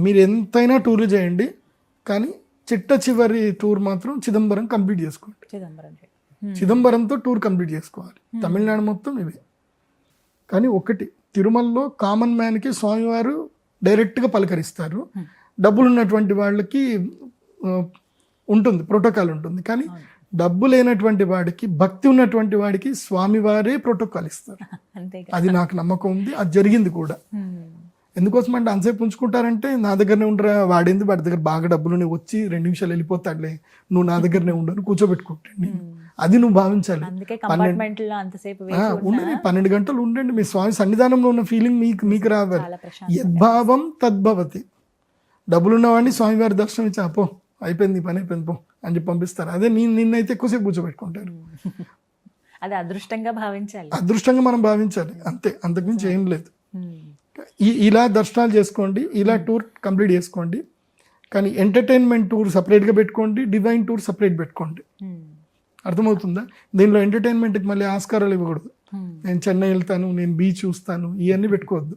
మీరు ఎంతైనా టూర్లు చేయండి కానీ చిట్ట చివరి టూర్ మాత్రం చిదంబరం కంప్లీట్ చేసుకోండి. చిదంబరం చిదంబరంతో టూర్ కంప్లీట్ చేసుకోవాలి. తమిళనాడు మొత్తం ఇవే. కానీ ఒకటి, తిరుమలలో కామన్ మ్యాన్కి స్వామివారు డైరెక్ట్గా పలకరిస్తారు. డబ్బులు ఉన్నటువంటి వాళ్ళకి ఉంటుంది, ప్రోటోకాల్ ఉంటుంది. కానీ డబ్బు లేనటువంటి వాడికి, భక్తి ఉన్నటువంటి వాడికి స్వామివారే ప్రోటోకాల్ ఇస్తారు. అది నాకు నమ్మకం ఉంది, అది జరిగింది కూడా. ఎందుకోసం అంటే అంతసేపు ఉంచుకుంటారంటే నా దగ్గరనే ఉండరా, వాడి దగ్గర బాగా డబ్బులు వచ్చి 2 నిమిషాలు వెళ్ళిపోతాడులే, నువ్వు నా దగ్గరనే ఉండను కూర్చోబెట్టుకుంటాను. అది నువ్వు భావించాలి. ఉండండి, 12 గంటలు ఉండండి. మీ స్వామి సన్నిధానంలో ఉన్న ఫీలింగ్ మీకు రావాలి. యద్భావం తద్భవతి. డబ్బులున్న వాడిని స్వామివారి దర్శనం ఇచ్చి పో, అయిపోయింది పని అయిపోయింది పో అని చెప్పి పంపిస్తారు. అదే నిన్నైతే ఎక్కువసేపు కూర్చోబెట్టుకుంటారు. అది అదృష్టంగా భావించాలి. అదృష్టంగా మనం భావించాలి, అంతే, అంతకుమించి ఏం లేదు. ఇలా దర్శనాలు చేసుకోండి, ఇలా టూర్ కంప్లీట్ చేసుకోండి. కానీ ఎంటర్టైన్మెంట్ టూర్ సపరేట్గా పెట్టుకోండి, డివైన్ టూర్ సపరేట్ పెట్టుకోండి. అర్థమవుతుందా? దీనిలో ఎంటర్టైన్మెంట్కి మళ్ళీ ఆస్కారాలు ఇవ్వకూడదు. నేను చెన్నై వెళ్తాను, నేను బీచ్ చూస్తాను, ఇవన్నీ పెట్టుకోవద్దు.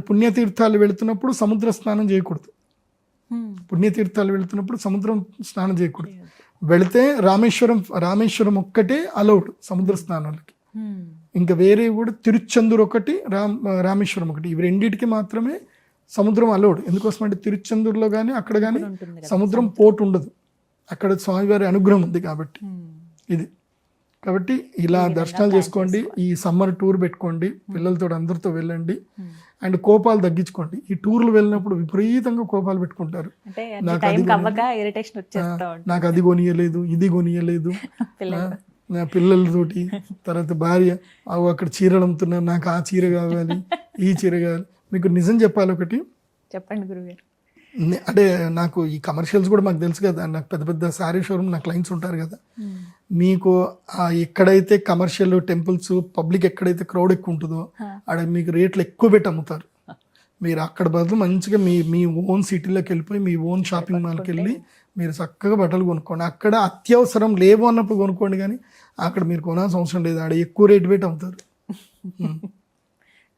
పుణ్యతీర్థాలు వెళుతున్నప్పుడు సముద్ర స్నానం చేయకూడదు. పుణ్యతీర్థాలు వెళుతున్నప్పుడు సముద్రం స్నానం చేయకూడదు. వెళితే రామేశ్వరం ఒక్కటే అలౌడ్ సముద్ర స్నానాలకి. ఇంకా వేరే కూడా తిరుచెందూరు ఒకటి, రామేశ్వరం ఒకటి, ఇవి రెండింటికి మాత్రమే సముద్రం అలౌడ్. ఎందుకోసం అంటే తిరుచెందూరులో కానీ అక్కడ కానీ సముద్రం పోటు ఉండదు, అక్కడ స్వామివారి అనుగ్రహం ఉంది కాబట్టి. ఇది కాబట్టి ఇలా దర్శనాలు చేసుకోండి. ఈ సమ్మర్ టూర్ పెట్టుకోండి, పిల్లలతో అందరితో వెళ్ళండి. అండ్ కోపాలు తగ్గించుకోండి. ఈ టూర్లు వెళ్ళినప్పుడు విపరీతంగా కోపాలు పెట్టుకుంటారు. నాకు అది కొనియలేదు, ఇది కొనియలేదు, నా పిల్లలతోటి, తర్వాత భార్య అక్కడ చీరలు అమ్ముతున్నారు, నాకు ఆ చీర కావాలి, ఈ చీర కావాలి. మీకు నిజం చెప్పాలి ఒకటి, చెప్పండి గురుగారు. అంటే నాకు ఈ కమర్షియల్స్ కూడా మాకు తెలుసు కదా, నాకు పెద్ద పెద్ద శారీ షోరూమ్ నా క్లయింట్స్ ఉంటారు కదా. మీకు ఎక్కడైతే కమర్షియల్ టెంపుల్స్ పబ్లిక్ ఎక్కడైతే క్రౌడ్ ఎక్కువ ఉంటుందో అక్కడ మీకు రేట్లు ఎక్కువ పెట్టి అమ్ముతారు. మీరు అక్కడ బదులు మంచిగా మీ ఓన్ సిటీలోకి వెళ్ళిపోయి మీ ఓన్ షాపింగ్ మాల్కి వెళ్ళి మీరు చక్కగా బట్టలు కొనుక్కోండి. అక్కడ అత్యవసరం లేవు అన్నప్పుడు కొనుక్కోండి, కానీ అక్కడ మీరు కొనాల్సిన అవసరం లేదు, ఆడ ఎక్కువ రేటు పెట్టి అమ్ముతారు.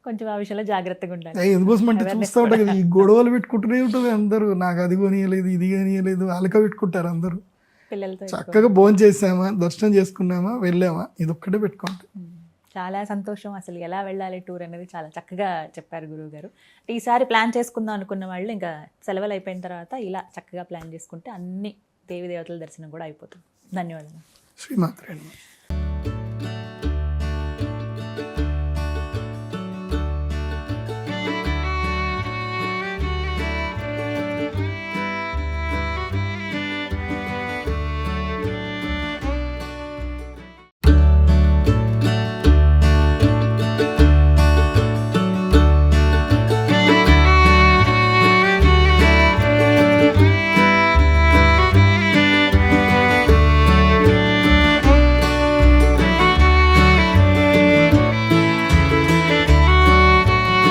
కొంచెం ఆ విషయంలో జాగ్రత్తగా ఉండాలి. ఎందుకోసం అంటే చూస్తూ ఉంటారు కదా, ఈ గొడవలు పెట్టుకుంటూనే ఉంటుంది అందరూ. నాకు అది కొనియలేదు, ఇది కొనియలేదు, అలక పెట్టుకుంటారు అందరూ. చక్కగా భోజనం చేసామా, దర్శనం చేసుకున్నామా, వెళ్ళామా, ఇది ఒక్కటే పెట్టుకోండి. చాలా సంతోషం. అసలు ఎలా వెళ్ళాలి టూర్ అనేది చాలా చక్కగా చెప్పారు గురువు గారు. ఈసారి ప్లాన్ చేసుకుందాం అనుకున్న వాళ్ళు ఇంకా సెలవులు అయిపోయిన తర్వాత ఇలా చక్కగా ప్లాన్ చేసుకుంటే అన్ని దేవి దేవతల దర్శనం కూడా అయిపోతుంది. ధన్యవాదాలు. శ్రీమాత్రే.